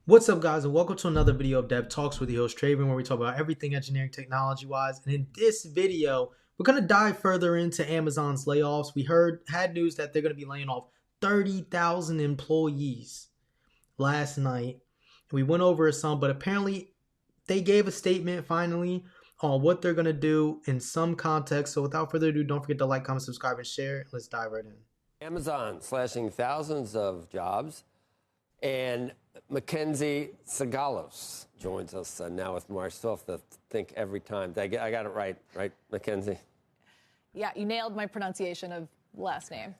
What's up, guys, and welcome to another video of Dev Talks with your host Traven, where we talk about everything engineering technology wise. And in this video, we're gonna dive further into Amazon's layoffs. We had news that they're gonna be laying off 30,000 employees last night. We went over some, but apparently they gave a statement finally on what they're gonna do in some context. So without further ado, don't forget to like, comment, subscribe, and share. Let's dive right in. Amazon slashing thousands of jobs. And Mackenzie Sagalos joins us now with more. I still have to think every time. I got it right, Mackenzie? Yeah, you nailed my pronunciation of last name.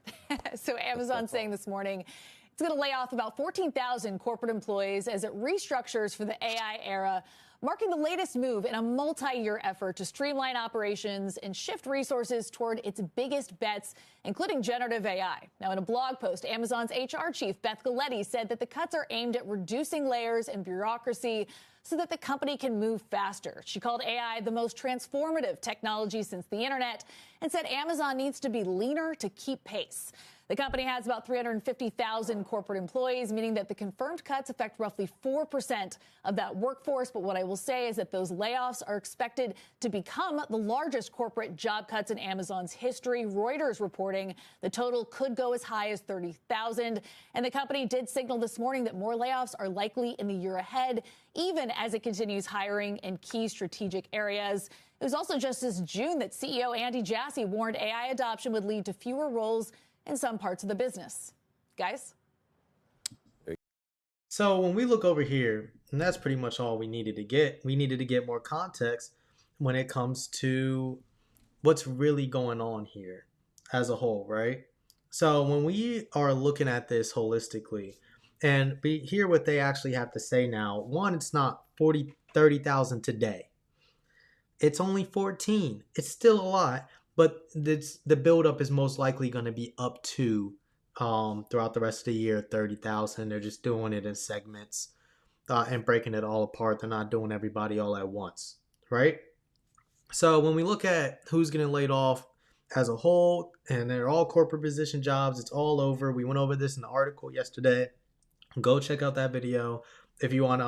So Amazon's saying this morning it's going to lay off about 14,000 corporate employees as it restructures for the AI era, marking the latest move in a multi-year effort to streamline operations and shift resources toward its biggest bets, including generative AI. Now, in a blog post, Amazon's HR chief, Beth Galetti, said that the cuts are aimed at reducing layers and bureaucracy so that the company can move faster. She called AI the most transformative technology since the internet and said Amazon needs to be leaner to keep pace. The company has about 350,000 corporate employees, meaning that the confirmed cuts affect roughly 4% of that workforce. But what I will say is that those layoffs are expected to become the largest corporate job cuts in Amazon's history. Reuters reporting the total could go as high as 30,000. And the company did signal this morning that more layoffs are likely in the year ahead, even as it continues hiring in key strategic areas. It was also just this June that CEO Andy Jassy warned AI adoption would lead to fewer roles in some parts of the business. Guys? So when we look over here, and that's pretty much all we needed to get more context when it comes to what's really going on here as a whole, right? So when we are looking at this holistically and we hear what they actually have to say now, one, it's not 30,000 today. It's only 14. It's still a lot. But the buildup is most likely going to be up to throughout the rest of the year 30,000. They're just doing it in segments and breaking it all apart. They're not doing everybody all at once, right? So when we look at who's getting laid off as a whole, and they're all corporate position jobs, it's all over. We went over this in the article yesterday. Go check out that video if you want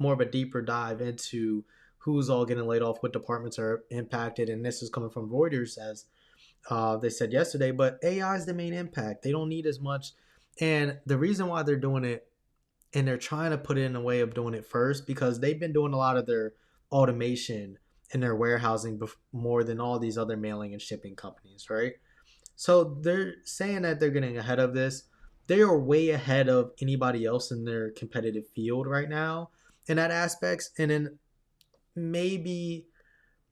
more of a deeper dive into who's all getting laid off, what departments are impacted. And this is coming from Reuters, as they said yesterday. But AI is the main impact. They don't need as much. And the reason why they're doing it, and they're trying to put it in a way of doing it first, because they've been doing a lot of their automation in their warehousing more than all these other mailing and shipping companies, right? So they're saying that they're getting ahead of this. They are way ahead of anybody else in their competitive field right now in that aspects. And then maybe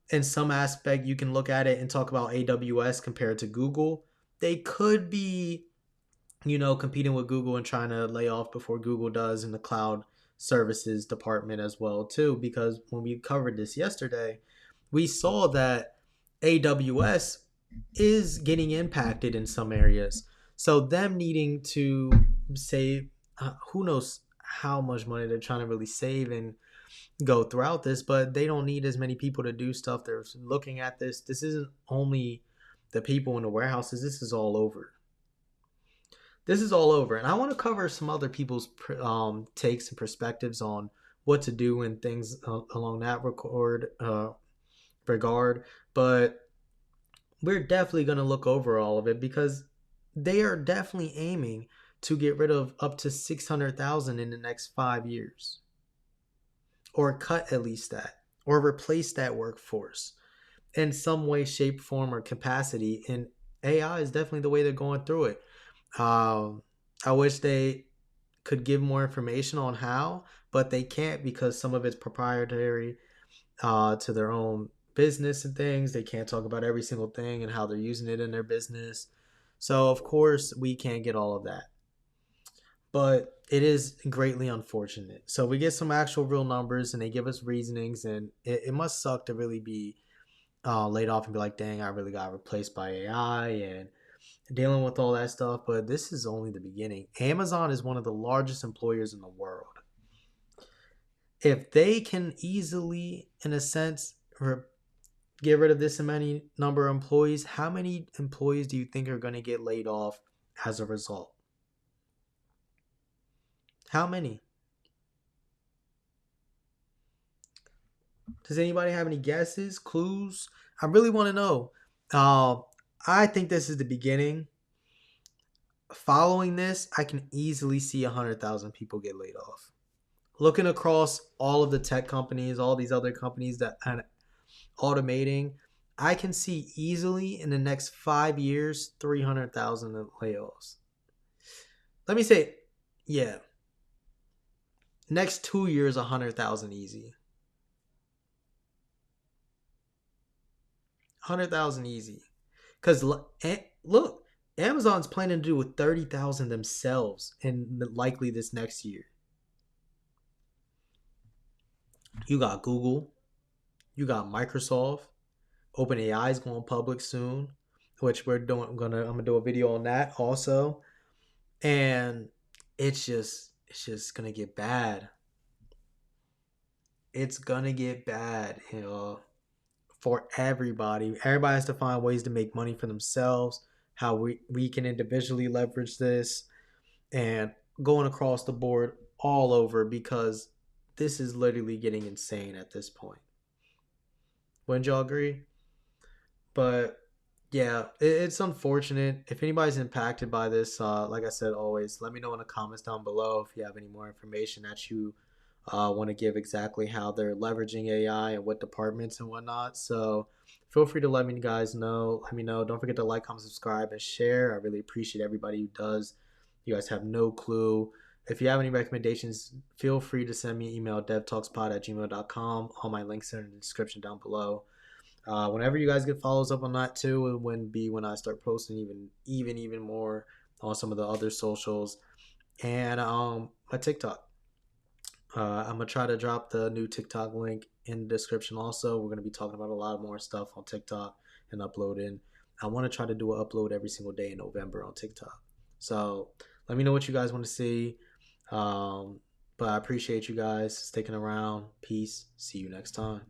in some aspect you can look at it and talk about AWS compared to Google. They could be, competing with Google and trying to lay off before Google does in the cloud services department as well too, because when we covered this yesterday, we saw that AWS is getting impacted in some areas. So them needing to save, who knows how much money they're trying to really save and go throughout this, but they don't need as many people to do stuff. They're looking at this. This isn't only the people in the warehouses. This is all over. And I want to cover some other people's takes and perspectives on what to do and things along that regard. But we're definitely going to look over all of it, because they are definitely aiming to get rid of up to 600,000 in the next 5 years. Or cut at least that, or replace that workforce in some way, shape, form, or capacity. And AI is definitely the way they're going through it. I wish they could give more information on how, but they can't, because some of it's proprietary to their own business and things. They can't talk about every single thing and how they're using it in their business. So of course we can't get all of that. But it is greatly unfortunate. So we get some actual real numbers and they give us reasonings, and it must suck to really be laid off and be like, dang, I really got replaced by AI and dealing with all that stuff. But this is only the beginning. Amazon is one of the largest employers in the world. If they can easily, in a sense, get rid of this many number of employees, how many employees do you think are going to get laid off as a result? How many? Does anybody have any guesses, clues? I really want to know. I think this is the beginning. Following this, I can easily see 100,000 people get laid off. Looking across all of the tech companies, all these other companies that are automating, I can see easily in the next 5 years 300,000 layoffs. Let me say, yeah, next 2 years 100,000 easy. 100,000 easy. Because look, Amazon's planning to do with 30,000 themselves, and likely this next year. You got Google, you got Microsoft. OpenAI is going public soon, which I'm gonna do a video on that also. And it's just gonna get bad. It's gonna get bad, for everybody. Everybody has to find ways to make money for themselves, how we can individually leverage this, and going across the board all over, because this is literally getting insane at this point. Wouldn't y'all agree? But yeah, it's unfortunate. If anybody's impacted by this, like I said, always let me know in the comments down below if you have any more information that you want to give, exactly how they're leveraging AI and what departments and whatnot. So feel free to let me guys know. Let me know. Don't forget to like, comment, subscribe, and share. I really appreciate everybody who does. You guys have no clue. If you have any recommendations, feel free to send me an email, devtalkspod@gmail.com. All my links are in the description down below. Whenever you guys get follows up on that too, it would be when I start posting even more on some of the other socials and my TikTok. I'm gonna try to drop the new TikTok link in the description. Also, we're gonna be talking about a lot more stuff on TikTok and uploading. I want to try to do an upload every single day in November on TikTok. So let me know what you guys want to see. But I appreciate you guys sticking around. Peace. See you next time.